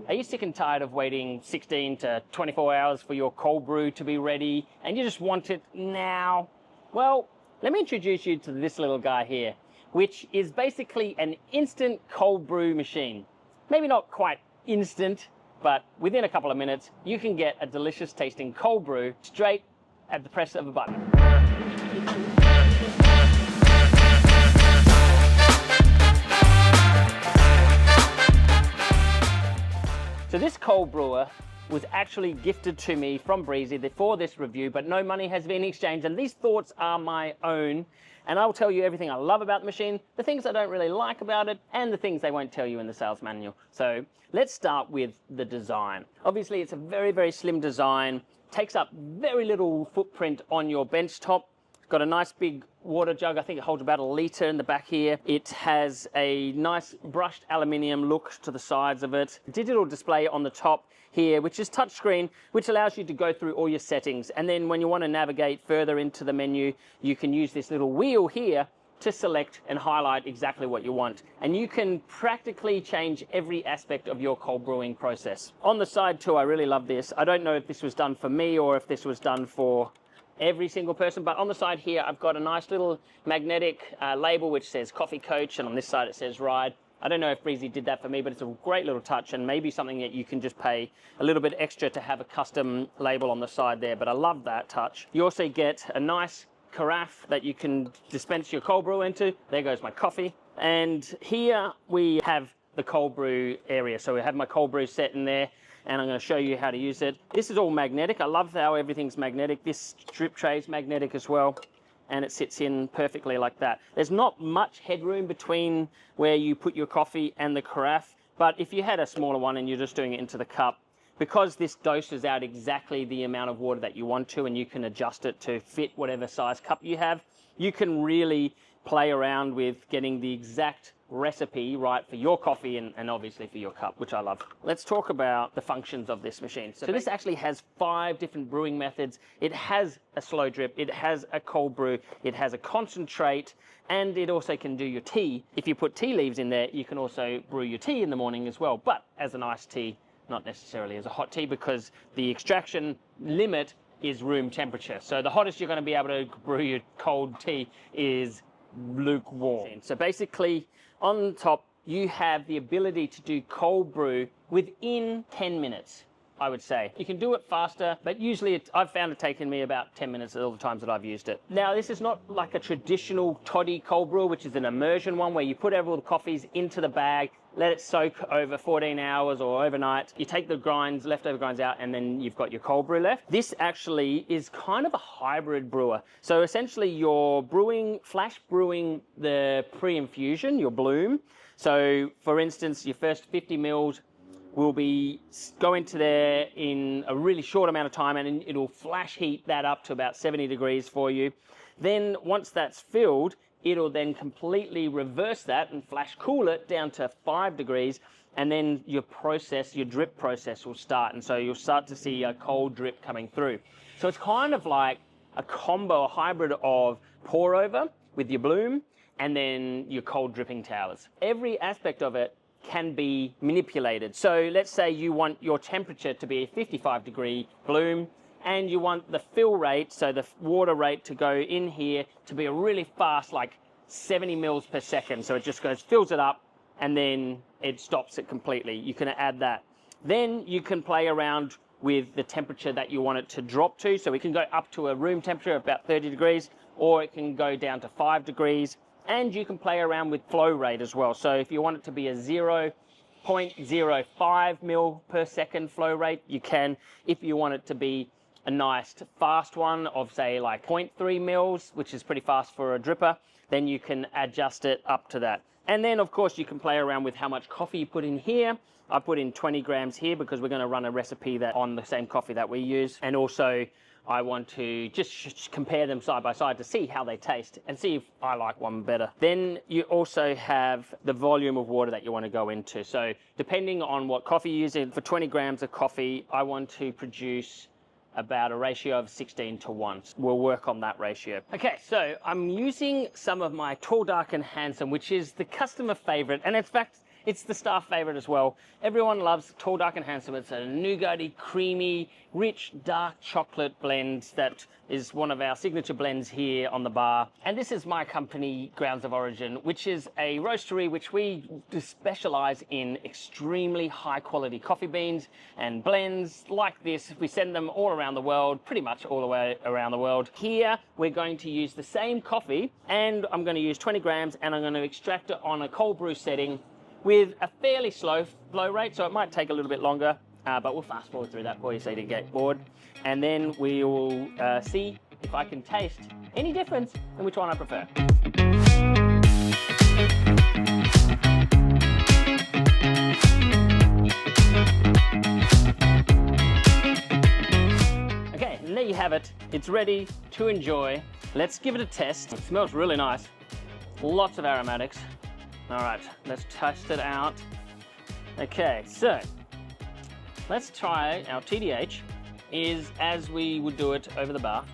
Are you sick and tired of waiting 16 to 24 hours for your cold brew to be ready and you just want it now? Well, let me introduce you to this little guy here, which is basically an instant cold brew machine. Maybe not quite instant, but within a couple of minutes, you can get a delicious tasting cold brew straight at the press of a button. So this cold brewer was actually gifted to me from Brezi for this review, but no money has been exchanged, and these thoughts are my own. And I'll tell you everything I love about the machine, the things I don't really like about it, and the things they won't tell you in the sales manual. So let's start with the design. Obviously, it's a very, very slim design, takes up very little footprint on your bench top. It's got a nice big water jug. I think it holds about a litre in the back here. It has a nice brushed aluminium look to the sides of it. Digital display on the top here, which is touchscreen, which allows you to go through all your settings. And then when you want to navigate further into the menu, you can use this little wheel here to select and highlight exactly what you want. And you can practically change every aspect of your cold brewing process. On the side too, I really love this. I don't know if this was done for me or if this was done for every single person, but on the side here, I've got a nice little magnetic label which says Coffee Coach, and on this side it says Ryde. I don't know if Brezi did that for me, but it's a great little touch and maybe something that you can just pay a little bit extra to have a custom label on the side there, but I love that touch. You also get a nice carafe that you can dispense your cold brew into. There goes my coffee. And here we have the cold brew area. So we have my cold brew set in there, and I'm going to show you how to use it. This is all magnetic. I love how everything's magnetic. This drip tray is magnetic as well, and it sits in perfectly like that. There's not much headroom between where you put your coffee and the carafe, but if you had a smaller one and you're just doing it into the cup, because this doses out exactly the amount of water that you want to, and you can adjust it to fit whatever size cup you have, you can really play around with getting the exact recipe right for your coffee and obviously for your cup, which I love. Let's talk about the functions of this machine. So this actually has 5 different brewing methods. It has a slow drip, it has a cold brew, it has a concentrate, and it also can do your tea. If you put tea leaves in there, you can also brew your tea in the morning as well, but as an iced tea, not necessarily as a hot tea, because the extraction limit is room temperature. So the hottest you're going to be able to brew your cold tea is lukewarm. So basically, on top, you have the ability to do cold brew within 10 minutes, I would say. You can do it faster, but usually I've found it taken me about 10 minutes all the times that I've used it. Now, this is not like a traditional toddy cold brew, which is an immersion one where you put all the coffees into the bag, let it soak over 14 hours or overnight. You take the grinds, leftover grinds out, and then you've got your cold brew left. This actually is kind of a hybrid brewer. So essentially you're brewing, flash brewing the pre-infusion, your bloom. So for instance, your first 50 mils will be go into there in a really short amount of time, and it'll flash heat that up to about 70 degrees for you. Then once that's filled, it'll then completely reverse that and flash cool it down to 5 degrees, and then your process, your drip process will start, and so you'll start to see a cold drip coming through. So it's kind of like a combo, a hybrid of pour over with your bloom and then your cold dripping towers. Every aspect of it can be manipulated. So let's say you want your temperature to be a 55 degree bloom, and you want the fill rate, so the water rate to go in here to be a really fast, like 70 mils per second. So it just goes, fills it up, and then it stops it completely. You can add that. Then you can play around with the temperature that you want it to drop to. So it can go up to a room temperature of about 30 degrees, or it can go down to 5 degrees. And you can play around with flow rate as well. So if you want it to be a 0.05 mil per second flow rate, you can. If you want it to be a nice fast one of say like 0.3 mils, which is pretty fast for a dripper, then you can adjust it up to that. And then of course you can play around with how much coffee you put in here. I put in 20 grams here because we're going to run a recipe that on the same coffee that we use. And also I want to just compare them side by side to see how they taste and see if I like one better. Then you also have the volume of water that you want to go into. So depending on what coffee you're using, for 20 grams of coffee, I want to produce about a ratio of 16:1. We'll work on that ratio. Okay, so I'm using some of my Tall, Dark and Handsome, which is the customer favorite. And in fact, It's the staff favorite as well. Everyone loves Tall, Dark and Handsome. It's a nougaty, creamy, rich, dark chocolate blend that is one of our signature blends here on the bar. And this is my company, Grounds of Origin, which is a roastery which we specialize in extremely high quality coffee beans and blends like this. We send them all around the world, pretty much all the way around the world. Here, we're going to use the same coffee, and I'm going to use 20 grams, and I'm going to extract it on a cold brew setting with a fairly slow flow rate, so it might take a little bit longer, but we'll fast forward through that for you so you don't get bored. And then we will see if I can taste any difference and which one I prefer. Okay, and there you have it. It's ready to enjoy. Let's give it a test. It smells really nice. Lots of aromatics. All right, let's test it out. Okay, so let's try our TDH is as we would do it over the bar.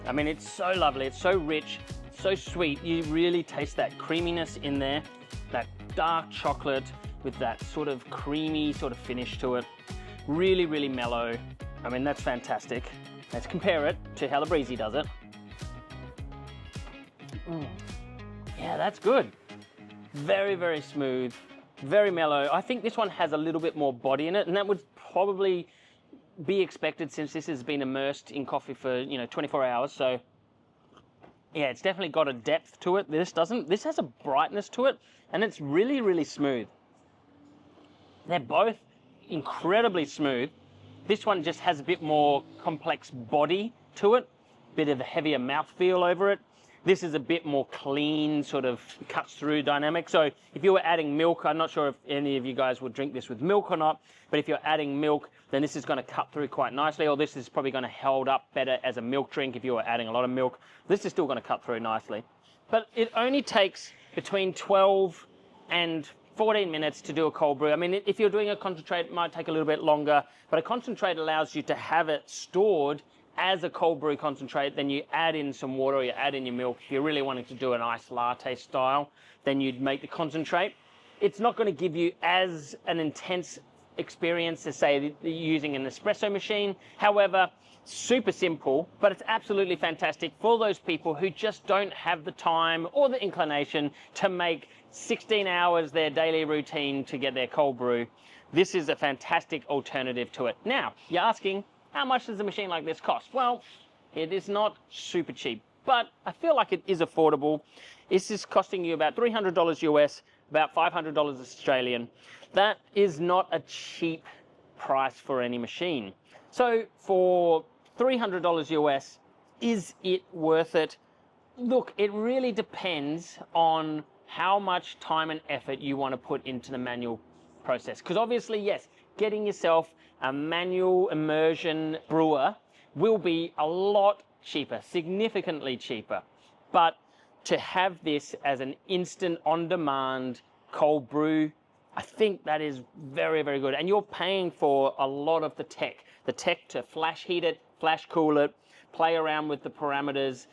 I mean, it's so lovely, it's so rich, so sweet. You really taste that creaminess in there, that dark chocolate with that sort of creamy sort of finish to it. Really, really mellow. I mean, that's fantastic. Let's compare it to how the Brezi does it. Yeah, that's good. Very, very smooth, very mellow. I think this one has a little bit more body in it, and that would probably be expected since this has been immersed in coffee for 24 hours. So yeah, it's definitely got a depth to it. This doesn't. This has a brightness to it, and it's really, really smooth. They're both incredibly smooth. This one just has a bit more complex body to it, bit of a heavier mouthfeel over it. This is a bit more clean, sort of cuts through dynamic. So if you were adding milk, I'm not sure if any of you guys would drink this with milk or not, but if you're adding milk, then this is going to cut through quite nicely, or this is probably going to hold up better as a milk drink if you were adding a lot of milk. This is still going to cut through nicely. But it only takes between 12 and 14 minutes to do a cold brew. I mean, if you're doing a concentrate, it might take a little bit longer, but a concentrate allows you to have it stored as a cold brew concentrate. Then you add in some water, or you add in your milk. If you're really wanting to do an iced latte style, then you'd make the concentrate. It's not going to give you as an intense experience as, say, using an espresso machine. However, super simple, but it's absolutely fantastic for those people who just don't have the time or the inclination to make 16 hours their daily routine to get their cold brew. This is a fantastic alternative to it. Now, you're asking, how much does a machine like this cost? Well, it is not super cheap, but I feel like it is affordable. This is costing you about $300 US, about $500 Australian. That is not a cheap price for any machine. So for $300 US, is it worth it? Look, it really depends on how much time and effort you want to put into the manual process. Because obviously, yes, getting yourself a manual immersion brewer will be a lot cheaper, significantly cheaper. But to have this as an instant on-demand cold brew, I think that is very, very good. And you're paying for a lot of the tech to flash heat it, flash cool it, play around with the parameters,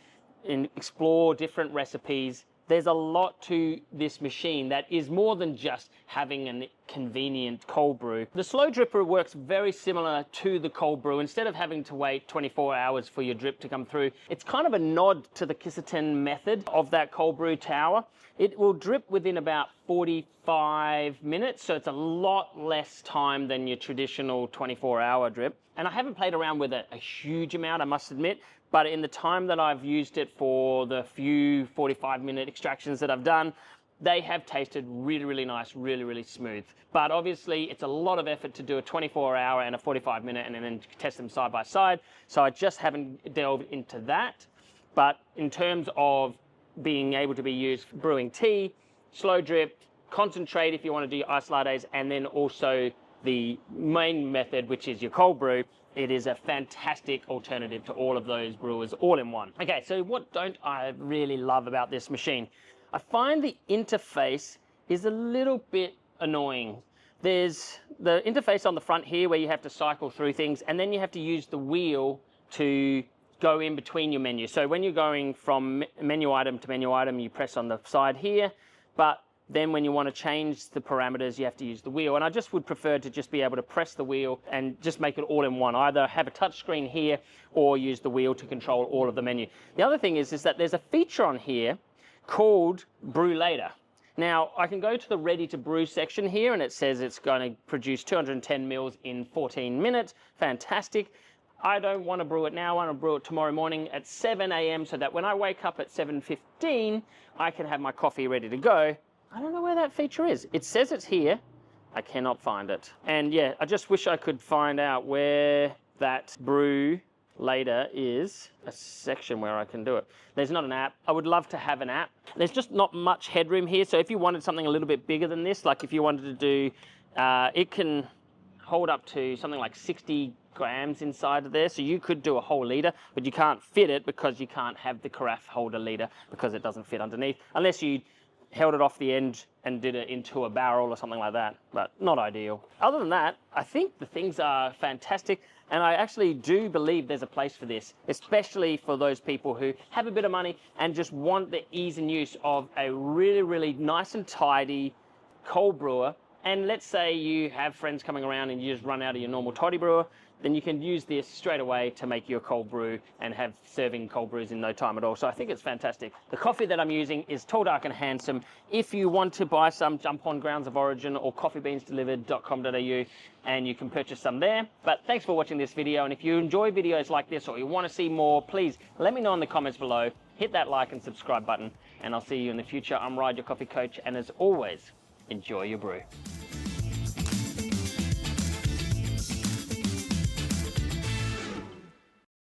and explore different recipes. There's a lot to this machine that is more than just having a convenient cold brew. The slow dripper works very similar to the cold brew. Instead of having to wait 24 hours for your drip to come through, it's kind of a nod to the Kissaton method of that cold brew tower. It will drip within about 45 minutes, so it's a lot less time than your traditional 24-hour drip. And I haven't played around with it a huge amount, I must admit, but in the time that I've used it for the few 45-minute extractions that I've done, they have tasted really, really nice, really, really smooth. But obviously, it's a lot of effort to do a 24-hour and a 45-minute and then test them side by side. So I just haven't delved into that. But in terms of being able to be used for brewing tea, slow drip, concentrate if you want to do your iced lattes, and then also the main method, which is your cold brew, it is a fantastic alternative to all of those brewers all in one. Okay, so what don't I really love about this machine? I find the interface is a little bit annoying. There's the interface on the front here where you have to cycle through things, and then you have to use the wheel to go in between your menus. So when you're going from menu item to menu item, you press on the side here, but then when you want to change the parameters, you have to use the wheel. And I just would prefer to just be able to press the wheel and just make it all in one. Either have a touch screen here or use the wheel to control all of the menu. The other thing is that there's a feature on here called Brew Later. Now, I can go to the ready to brew section here and it says it's going to produce 210 mils in 14 minutes. Fantastic. I don't want to brew it now. I want to brew it tomorrow morning at 7 a.m. so that when I wake up at 7:15, I can have my coffee ready to go. I don't know where that feature is. It says it's here. I cannot find it. And yeah, I just wish I could find out where that Brew Later is a section where I can do it. There's not an app. I would love to have an app. There's just not much headroom here. So if you wanted something a little bit bigger than this, like if you wanted to do, it can hold up to something like 60 grams inside of there, so you could do a whole liter, but you can't fit it because you can't have the carafe hold a liter because it doesn't fit underneath, unless you held it off the end and did it into a barrel or something like that, but not ideal. Other than that, I think the things are fantastic, and I actually do believe there's a place for this, especially for those people who have a bit of money and just want the ease and use of a really, really nice and tidy cold brewer. And let's say you have friends coming around and you just run out of your normal toddy brewer, then you can use this straight away to make your cold brew and have serving cold brews in no time at all. So I think it's fantastic. The coffee that I'm using is Tall, Dark and Handsome. If you want to buy some, jump on Grounds of Origin or coffeebeansdelivered.com.au and you can purchase some there. But thanks for watching this video, and if you enjoy videos like this or you want to see more, please let me know in the comments below. Hit that like and subscribe button, and I'll see you in the future. I'm Ryde, your coffee coach, and as always, enjoy your brew.